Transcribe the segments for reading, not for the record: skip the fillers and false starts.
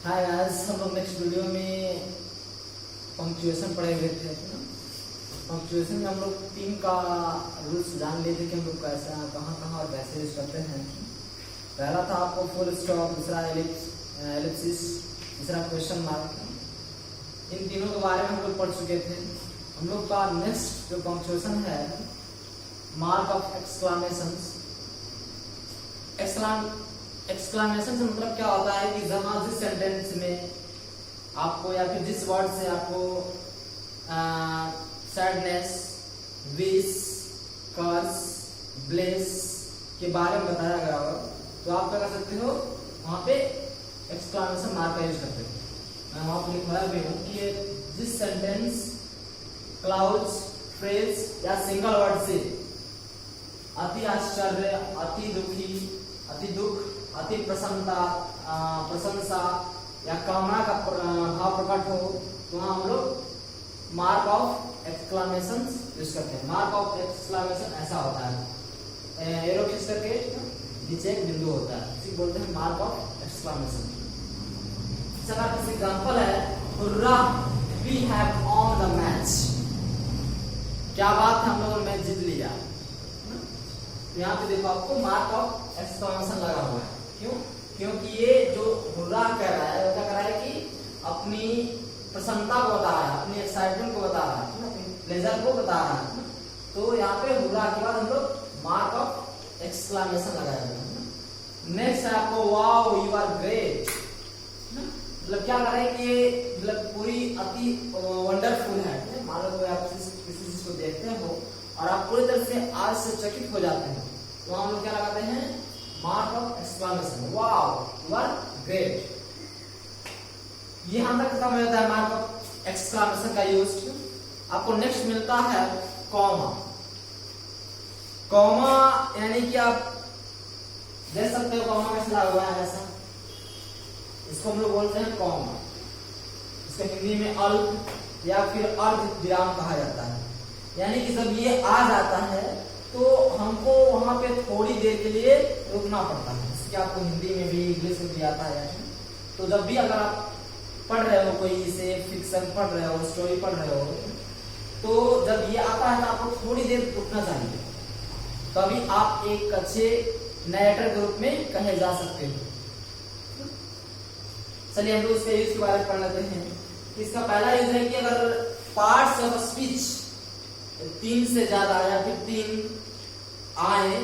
Hi guys, हम लोग next video में पंक्चुएशन पढ़े हुए थे ना। पंक्चुएशन में हम लोग 3 का रूल्स जान लिए थे कि हम लोग कैसा कहाँ और कैसे यूज करते हैं। पहला था आपको फुल स्टॉप, दूसरा एलिप्सिस, तीसरा क्वेश्चन मार्क। इन तीनों के बारे में हम लोग पढ़ चुके थे। हम लोग का नेक्स्ट जो पंक्चुएशन है, मार्क ऑफ एक्सक्लामेशन। एक्सक्लामेशन से मतलब क्या होता है कि जहां जिस सेंटेंस में आपको या फिर जिस वर्ड से आपको सैडनेस, विश, कर्स, ब्लेस के बारे में बताया गया हो, तो आप क्या कर सकते हो, वहां पे एक्सक्लामेशन मार्क का यूज करते हो। मैं वहां पर लिखवाया भी हूं कि ये जिस सेंटेंस, क्लाउड्स, फ्रेज या सिंगल वर्ड से अति आश्चर्य, अति दुखी, अति दुख, अति प्रशंसा या कामना का भाव प्रकट हो, तो वहां हम लोग मार्क ऑफ एक्सक्लामेशन यूज करते हैं। मार्क ऑफ एक्सक्लामेशन ऐसा होता है, एरो खींच करके नीचे एक बिंदु होता है, इसी बोलते हैं मार्क ऑफ एक्सक्लामेशन। चला कुछ एग्जांपल है, hurrah we have on the match. क्या बात है, हम लोगों ने मैच जीत लिया। यहाँ पे देखो आपको मार्क ऑफ एक्सक्लामेशन लगा हुआ है। क्यों? क्योंकि ये जो हुर्रा कह रहा है, वो क्या कर रहा है कि अपनी प्रसन्नता को बता रहा है, अपनी एक्साइटमेंट को बता रहा है, अपनी प्लेजर को बता रहा है। तो यहाँ पे हुर्रा के बाद हम लोग मार्क ऑफ एक्सक्लामेशन लगाया हुआ है। नेक्स्ट है आपको वाओ यू आर ग्रेट। मतलब क्या कर रहे हैं कि मतलब पूरी अति वंडरफुल है। मान लो आप किसी चीज को देखते हो और आप पूरी तरह से आश्चर्यचकित हो जाते हैं, तो हम लोग क्या लगाते हैं, mark of exclamation, wow you are great. ये यहां तक खत्म हो जाता है मार्क ऑफ एक्सक्लामेशन का यूज। आपको नेक्स्ट मिलता है कॉमा। कॉमा यानी कि आप देख सकते हो कॉमा कैसे लगा हुआ है, ऐसा, इसको हम लोग बोलते हैं कॉमा। इसको हिंदी में अल्प या फिर अर्ध विराम कहा जाता है। यानी कि जब ये आ जाता है तो हमको वहां पे थोड़ी देर के लिए रुकना पड़ता है। इसके आपको हिंदी में भी, इंग्लिश में भी आता है। तो जब भी अगर आप पढ़ रहे हो, कोई से फिक्शन पढ़ रहे हो, स्टोरी पढ़ रहे हो, तो जब ये आता है तो आपको थोड़ी देर रुकना चाहिए, तभी आप एक अच्छे नरेटर के रूप में कहे जा सकते हो। चलिए हम लोग उसके यूज के बारे में पढ़ लेते हैं। इसका पहला यूज है कि अगर पार्ट्स ऑफ स्पीच 3 से ज्यादा या फिर 3 आए,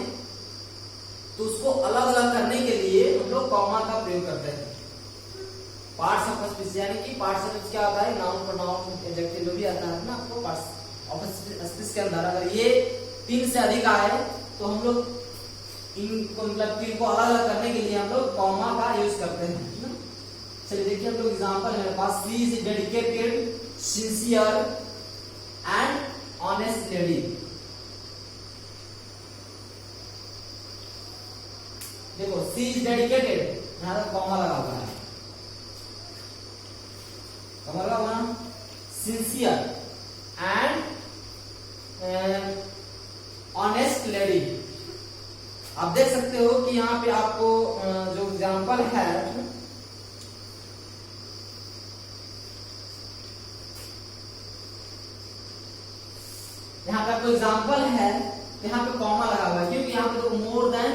तो उसको अलग अलग करने के लिए हम लोग कॉमा का प्रयोग करते हैं। पार्ट्स ऑफ स्पीच यानी कि पार्ट्स ऑफ स्पीच क्या होता है, नाउन, प्रोनाउन, एडजेक्टिव जो भी आता है ना, आपको पार्ट्स ऑफ स्पीच के अंदर अगर ये 3 से अधिक आए तो हम लोग इनको मतलब 3 को अलग अलग करने के लिए हम लोग कॉमा का यूज करते हैं। चलिए देखिए हम लोग एग्जांपल है मेरे पास, she is dedicated, sincere and honest lady. देखो सी इज डेडिकेटेड, यहां तक कॉमा लगा हुआ है, कॉमा लगा हुआ, सिंसियर एंड ऑनेस्ट लेडी। आप देख सकते हो कि यहाँ पे आपको जो एग्जांपल है, यहाँ पे आपको एग्जांपल है, यहाँ पे कॉमा लगा हुआ है क्योंकि यहाँ पे तो मोर देन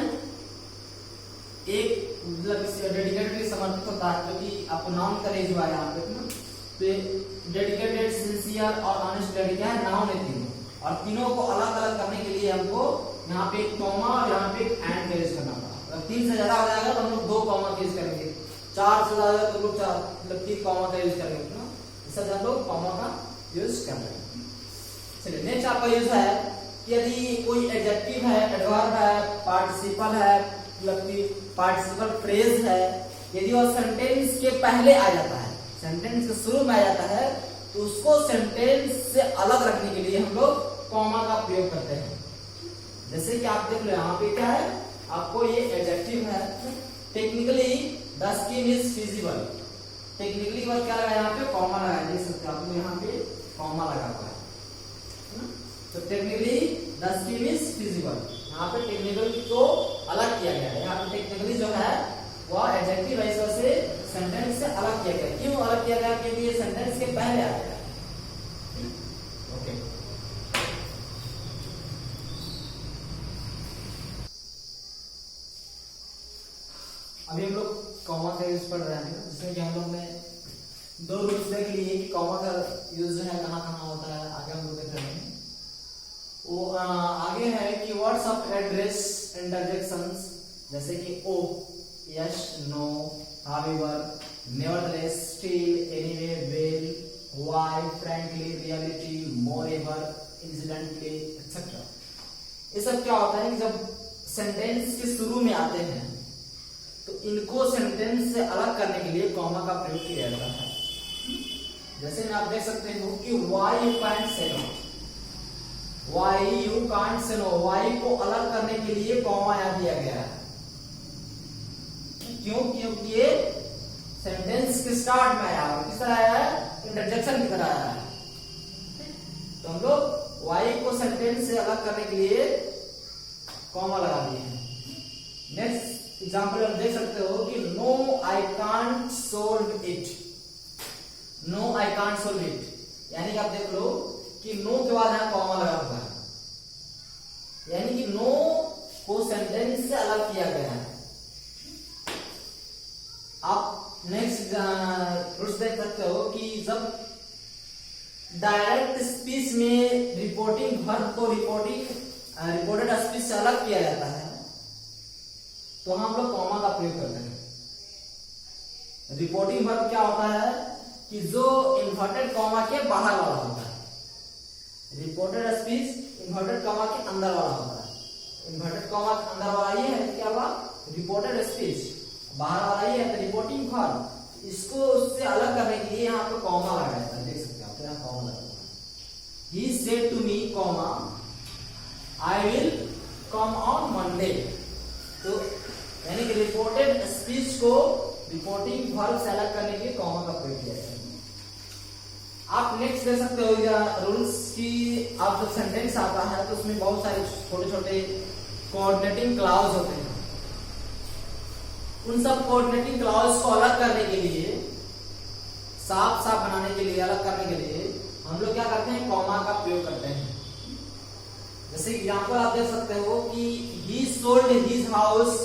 एक मतलब डेडिकेटेड समर्पित होता है, क्योंकि आपको नाउन का रेज हुआ है यहाँ पे ना। तो डेडिकेटेड, सिंसियर और ऑनेस्ट लेडी क्या है, नाउन है तीनों, और तीनों को अलग अलग करने के लिए हमको यहाँ पे एक कॉमा और यहाँ पे एक एंड का यूज करना पड़ा। अगर 3 से ज्यादा हो जाएगा तो हम लोग 2 कॉमा का यूज करेंगे, 4 से ज्यादा तो लोग 4 मतलब 3 कॉमा का यूज करेंगे ना। इससे हम लोग कॉमा का यूज कर रहे हैं। चलिए नेक्स्ट आपका यूज है कि यदि कोई एडजेक्टिव है, एडवर्ब है, पार्टिसिपल है, मतलब पार्टिसिपल फ्रेज है, यदि वो सेंटेंस के पहले आ जाता है, सेंटेंस के शुरू में आ जाता है, तो उसको सेंटेंस से अलग रखने के लिए हम लोग कॉमा का प्रयोग करते हैं। जैसे कि आप देख लो यहाँ पे क्या है, आपको ये एडजेक्टिव है, technically the scheme is feasible. Technically के बाद क्या लगा, यहाँ पे कॉमा लगा, देख सकते हो आपको यहाँ पे कॉमा लगा हुआ है। तो technically the scheme is feasible, यहाँ पे टेक्निकल को अलग किया गया है। यहाँ पे टेक्निकली जो है वह एडजेक्टिव है, इस वजह से सेंटेंस से अलग किया गया। क्यों अलग किया गया? क्योंकि ये सेंटेंस के पहले आ गया। ओके, अभी हम लोग कॉमा का यूज पढ़ रहे हैं, जिसमें कि हम लोग ने दो रूल्स देख लिए कि कॉमा का यूज जो है कहाँ कहाँ होता है, आगे हम लोग देख रहे हैं। वो आगे है कीवर्ड्स ऑफ एड्रेस इंटरजेक्शंस, जैसे कि oh, yes, no, however, nevertheless, still, anyway, well, why, frankly, reality, moreover, incidentally, etcetera. ये सब क्या होता है कि जब सेंटेंस के शुरू में आते हैं तो इनको सेंटेंस से अलग करने के लिए कॉमा का प्रयोग किया जाता है। जैसे में आप देख सकते हो कि why you can't say no, why you can't say no, why को अलग करने के लिए कॉमा यहाँ दिया गया है। क्यों? क्योंकि ये सेंटेंस के स्टार्ट में आया है, किस तरह आया है? इंटरजेक्शन की तरह आया है। तो हम लोग why को सेंटेंस से अलग करने के लिए कॉमा लगा दिए हैं। नेक्स्ट एग्जाम्पल हम देख सकते हो कि no I can't solve it, no I can't solve it, यानी कि आप देख लो कि नो के बाद यहां कॉमा लगा हुआ है, यानी कि नो को सेंटेंस से अलग किया गया है। आप नेक्स्ट रूल्स देख सकते हो कि जब डायरेक्ट स्पीच में रिपोर्टिंग वर्ब को रिपोर्टेड स्पीच से अलग किया जाता है तो हम लोग कॉमा का प्रयोग करते हैं। रिपोर्टिंग वर्ब क्या होता है कि जो इन्वर्टेड कॉमा के बाहर वाला होता है। रिपोर्टेड स्पीच इन्वर्टेड कॉमा के अंदर वाला होता है। इन्वर्टेड कॉमा के अंदर वाला ये है क्या हुआ? रिपोर्टेड स्पीच, बाहर वाला ये है तो रिपोर्टिंग वर्ब। इसको उससे अलग करने के लिए यहाँ पे कॉमा लगाया जाता है, देख सकते हैं आप, यहाँ कॉमा लगा हुआ है। He said to me, comma, I will come on Monday। तो यानी कि रिपोर्टेड स्पीच को रिपोर्टिंग वर्ब से अलग करने के लिए कॉमा का प्रयोग किया जाता है। आप नेक्स्ट देख सकते हो या रूल्स की, आप जब सेंटेंस आता है तो उसमें बहुत सारे छोटे छोटे कोऑर्डिनेटिंग क्लॉज होते हैं। उन सब कोऑर्डिनेटिंग क्लॉज को अलग करने के लिए, साफ साफ बनाने के लिए, अलग करने के लिए हम लोग क्या करते हैं? कॉमा का प्रयोग करते हैं। जैसे एग्जाम्पल आप देख सकते हो कि he sold his house,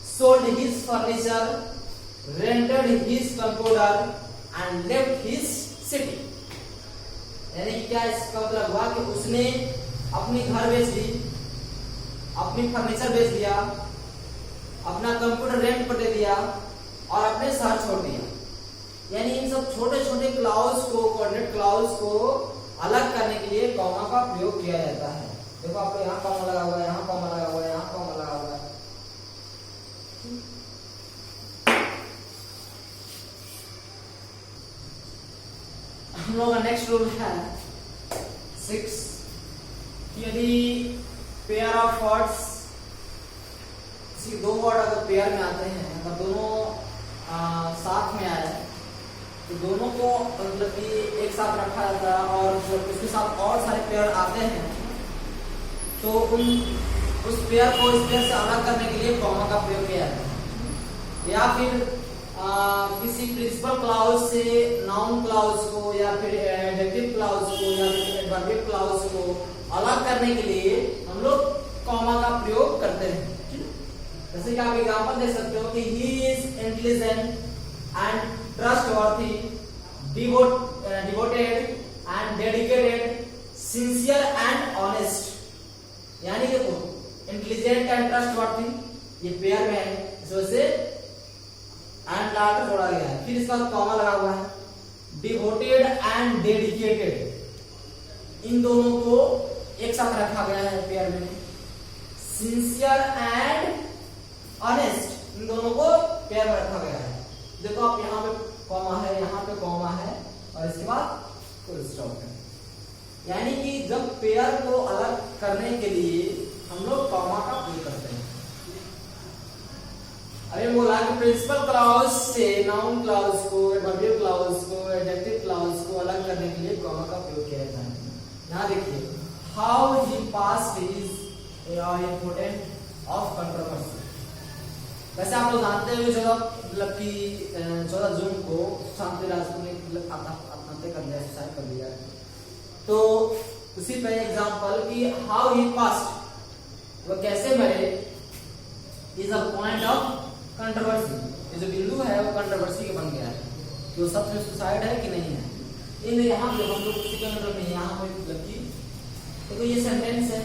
sold his furniture, rented his computer and left his city। यानी कि क्या इसका मतलब हुआ कि उसने अपनी घर बेच दी, अपनी फर्नीचर बेच दिया, अपना कंप्यूटर रेंट पर दे दिया और अपने शहर छोड़ दिया। यानी इन सब छोटे छोटे क्लॉज को, कोऑर्डिनेट क्लॉज को अलग करने के लिए कॉमा का प्रयोग किया जाता है। देखो आपको यहाँ कॉमा लगा हुआ है, यहाँ कॉमा लगा हुआ है, यहाँ कॉमा लगा हुआ है। हम लोग का नेक्स्ट रूल है 6 कि यदि पेयर ऑफ वर्ड्स, किसी दो वर्ड अगर पेयर में आते हैं, अगर दोनों साथ में आए तो दोनों को मतलब कि एक साथ रखा जाता है और उसके साथ और सारे पेयर आते हैं तो उस पेयर को इस पेयर से अलग करने के लिए कॉमा का प्रयोग किया जाता है। या फिर किसी प्रिंसिपल क्लॉज से नाउन क्लॉज को या फिर एडजेक्टिव क्लॉज को या फिर एडवर्बियल क्लॉज को अलग करने के लिए हम लोग कॉमा का प्रयोग करते हैं। जैसे कि आप एग्जांपल दे सकते हो कि he is intelligent and trustworthy, devoted and dedicated, sincere and honest। यानी देखो इंटेलिजेंट एंड ट्रस्टवर्थी ये पेयर में है, इस वजह से एंड लाकर जोड़ा गया है। फिर इसका कॉमा लगा हुआ है। डिवोटेड एंड डेडिकेटेड, इन दोनों को एक साथ रखा गया है पेयर में। सिंसियर एंड ऑनेस्ट, इन दोनों को पेयर में रखा गया है। देखो आप यहाँ पे कॉमा है, यहाँ पे कॉमा है और इसके बाद फुल स्टॉप है। यानी कि जब पेयर को अलग करने के लिए हम लोग कॉमा का प्रयोग करते हैं। अरे बोला कि प्रिंसिपल क्लॉज से नाउन क्लॉज को, एडवर्बियल क्लॉज को, एडजेक्टिव क्लॉज को अलग करने के लिए कॉमा का प्रयोग किया जाता है। यहाँ देखिए, how he passed is important of controversy. वैसे आप लोग जानते हैं 14 जून को शांति राजपूत ने मतलब आत्महत्या कर लिया, सुसाइड कर लिया। तो उसी पे एग्जांपल कि हाउ ही पास्ट, वो कैसे मरे, is a point of controversy. ये जो बिंदु है वो कंट्रोवर्सी के बन गया है कि वो सच में सुसाइड है कि नहीं है। इन यहाँ पे हम लोग सेकंड में यहाँ पे मतलब कि देखो ये सेंटेंस है,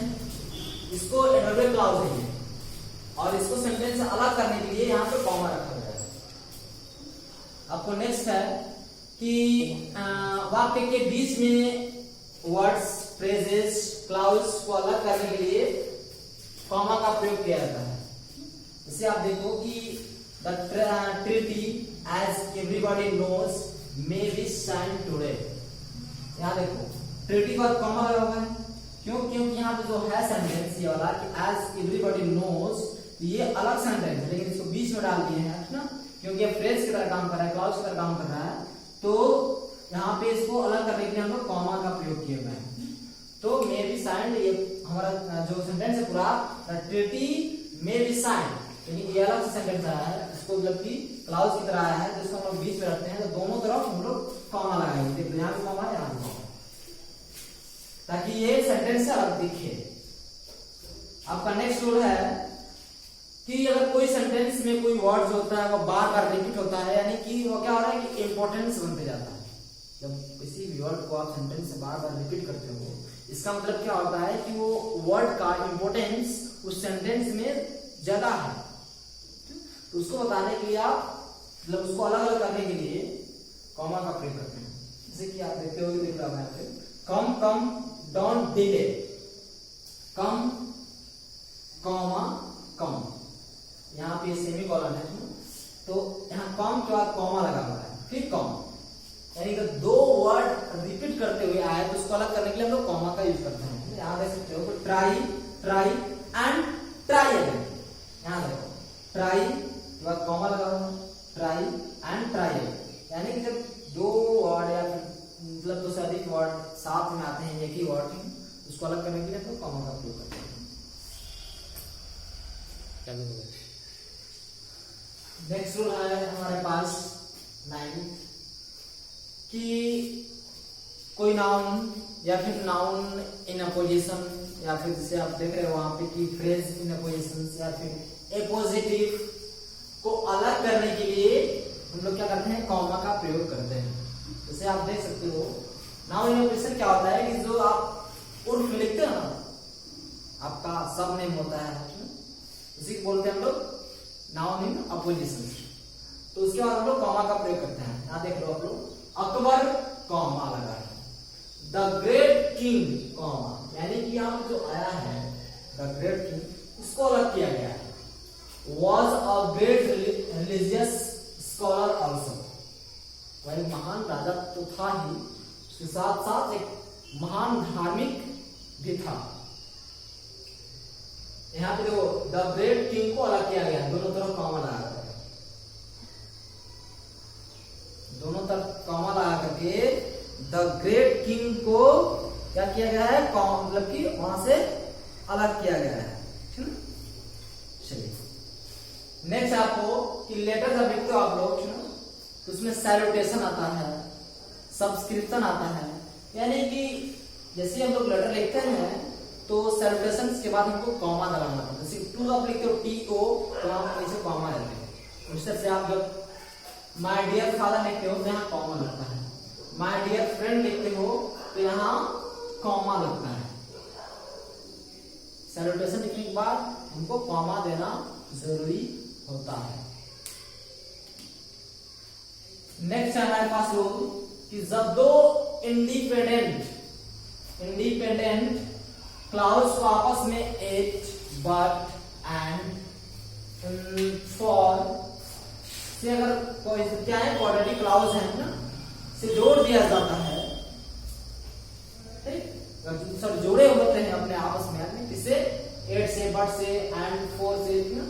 इसको एडवर्ब क्लॉज है ये, और इसको सेंटेंस से अलग करने के लिए यहाँ पे कॉमा रखा गया है। आपको नेक्स्ट है कि वाक्य के बीच में वर्ड्स, फ्रेजेस, क्लाउज को अलग करने के लिए कॉमा का प्रयोग किया जाता है। जैसे आप देखो कि the treaty as everybody knows may be sign today. यहाँ देखो ट्रीटी पर कॉमा लगा हुआ है, क्यों? क्योंकि यहाँ पे जो है सेंटेंस ये वाला कि एज एवरीबॉडी नोज, ये अलग सेंटेंस है लेकिन इसको बीच में डाल दिए हैं ना, क्योंकि ये फ्रेज की तरह काम कर रहा है, क्लाउज की तरह काम कर रहा है। तो यहाँ पे इसको अलग करने के लिए हम लोग कॉमा का प्रयोग किए हुए हैं। तो मे बी साइंड, ये हमारा जो सेंटेंस है पूरा ट्रीटी मे बी साइंड, लेकिन ये अलग से सेंटेंस आया है, इसको मतलब कि क्लाउज की तरह आया है, जिसको हम लोग बीच में रखते हैं। तो दोनों तरफ हम लोग कॉमा लगाएंगे, देखो यहाँ पे कॉमा, यहाँ पे कॉमा, ताकि ये सेंटेंस से अलग दिखे। आपका नेक्स्ट रूल है कि अगर कोई सेंटेंस में कोई वर्ड होता है वो बार बार रिपीट होता है, यानी कि वो क्या हो रहा है कि इंपॉर्टेंस बनते जाता है। जब किसी भी वर्ड को आप सेंटेंस से बार बार रिपीट करते हो, इसका मतलब क्या होता है कि वो वर्ड का इंपॉर्टेंस उस सेंटेंस में ज्यादा है। तो उसको बताने के लिए आप मतलब उसको अलग अलग करने के लिए कॉमा का प्रयोग करते हैं। जैसे कि आप देखते हो, दिख रहा है come come don't delay, come comma come, यहाँ पे सेमीकोलन है, तो यहाँ कम के बाद कॉमा लगा हुआ है, फिर कम, यानी कि दो वर्ड रिपीट करते हुए आए तो उसको अलग करने के लिए हम लोग कॉमा का यूज करते हैं। यहाँ देख सकते हो try, try and try again, यहाँ देखो ट्राई के बाद कॉमा लगा हुआ है, ट्राई एंड ट्राई अगेन, यानी कि जब दो वर्ड या मतलब दो से अधिक वर्ड साथ में आते हैं एक ही वर्ड, उसको अलग करने के लिए हम लोग कॉमा का प्रयोग करते हैं। नेक्स्ट रूल है हमारे पास 9 कि कोई नाउन या फिर नाउन इन अ पोजीशन, या फिर जैसे आप देख रहे हो वहां पे कि फ्रेज इन अ पोजीशन या फिर एपोजिटिव को अलग करने के लिए हम लोग क्या करते हैं, कॉमा का प्रयोग करते हैं। जैसे आप देख सकते हो नाउन इन अ पोजीशन क्या होता है कि जो आप उर्फ लिखते हैं ना, आपका सब नेम होता है, इसी को बोलते हैं हम लोग नाउन इन अपोजिशन। तो उसके बाद हम लोग कॉमा का प्रयोग करते हैं। यहाँ देख लो आप लोग, अकबर कॉमा लगा है, द ग्रेट किंग कॉमा, यानी कि यहाँ पे जो आया है द ग्रेट किंग, इसको अलग किया गया है। Was a great religious scholar also, वह महान राजा तो था ही, उसके साथ साथ एक महान धार्मिक भी था। यहाँ पे देखो द ग्रेट किंग को अलग किया गया है, दोनों तरफ कॉमा लगा करके, दोनों तरफ कॉमा लगा करके द ग्रेट किंग को क्या किया गया है, मतलब कि वहां से अलग किया गया है। चलिए नेक्स्ट आपको कि लेटर जब लिखते हो आप लोग तो उसमें सैल्यूटेशन आता है, सब्सक्रिप्शन आता है, यानी कि जैसे हम लोग लेटर लिखते हैं तो सैल्यूटेशन के बाद हमको कॉमा लगाना होता है। जैसे टू आप लिखते हो TO, तो आप ऐसे कॉमा रहते हैं। उस तरह से आप जब माय डियर फादर लिखते हो तो यहाँ कॉमा लगता है, माय डियर फ्रेंड लिखते हो तो यहाँ कॉमा लगता है। सैल्यूटेशन लिखने के बाद हमको कॉमा देना जरूरी होता है। नेक्स्ट है हमारे पास रूल कि जब दो इंडिपेंडेंट क्लाउड्स को आपस में एट, बट एंड फॉर से अगर कोई क्या है क्वाड्रेटिक क्लाउड्स है ना, से जोड़ दिया जाता है, सब जोड़े होते हैं अपने आपस में, किससे, एट से, बट से एंड फोर से ना,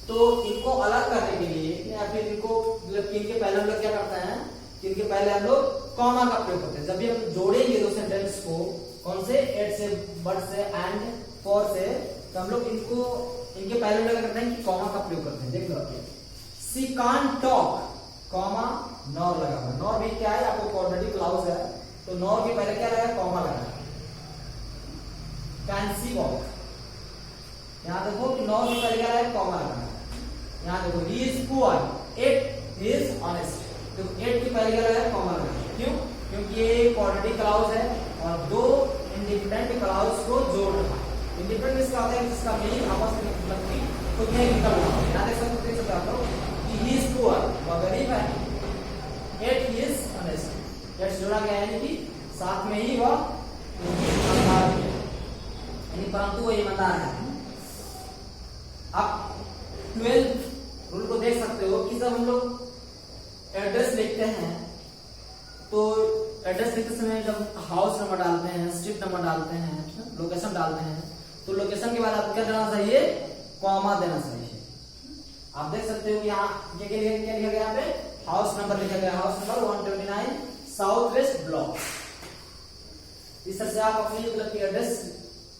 तो इनको अलग करने के लिए या फिर इनको मतलब इनके पहले हम लोग क्या करते हैं कि इनके पहले हम लोग कॉमा का प्रयोग करते हैं। जब भी हम जोड़ेंगे दो सेंटेंस को, कौन से, एट से, बट से एंड फोर से, तो हम लोग इनको इनके पहले लोग करते हैं कि कॉमा का प्रयोग करते हैं। देख लो सी कान टॉक, कॉमा नॉर लगा हुआ। नॉर भी क्या है, आपको ऑलरेडी क्लाउज है तो नॉर के पहले क्या लगा, कॉमा लगा। कैन सी वॉक, यहाँ देखो कि नॉर के पहले क्या लगा, कॉमा लगा। यहाँ देखो he is poor, it is honest, तो इट के पहले क्या लगा, कॉमा लगा। क्यों? क्योंकि ये ऑलरेडी क्लाउज है और दो इंडिपेंडेंट क्लाउज को जोड़ रहा है। इंडिपेंडेंट इसका होता है जिसका मीनिंग आपस में लगती तो क्या निकल रहा है। यहाँ देख सकते आप लोग कि ही इज पुअर, वह गरीब है, इट इज ऑनेस्ट, इट जोड़ा गया है यानी कि साथ में ही वह ईमानदार है, यानी परंतु वो ईमानदार है। आप 12 रूल को देख सकते हो कि जब हम लोग एड्रेस लिखते हैं तो एड्रेस लिखते समय जब हाउस नंबर डालते हैं, स्ट्रीट नंबर डालते हैं, लोकेशन डालते हैं, तो लोकेशन के बाद आपको क्या देना चाहिए, कॉमा देना चाहिए। आप देख सकते हो कि यहाँ क्या लिखा गया, यहाँ पे हाउस नंबर लिखा गया, house number 129 south west block. इस तरह से आप अपनी मतलब की एड्रेस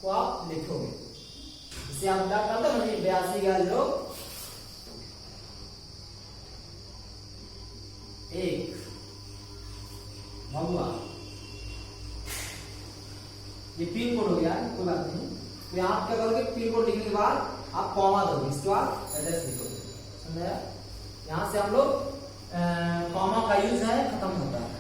को आप लिखोगे। इसे आप डालते हैं 82 1 भगवा, ये पिन कोड हो गया, कोई बात नहीं। तो यहाँ आप क्या करोगे, पिन कोड लिखने के बाद आप कॉमा दोगे, इसके बाद एड्रेस लिखोगे, समझा? यहाँ से हम लोग कॉमा का यूज है खत्म होता है।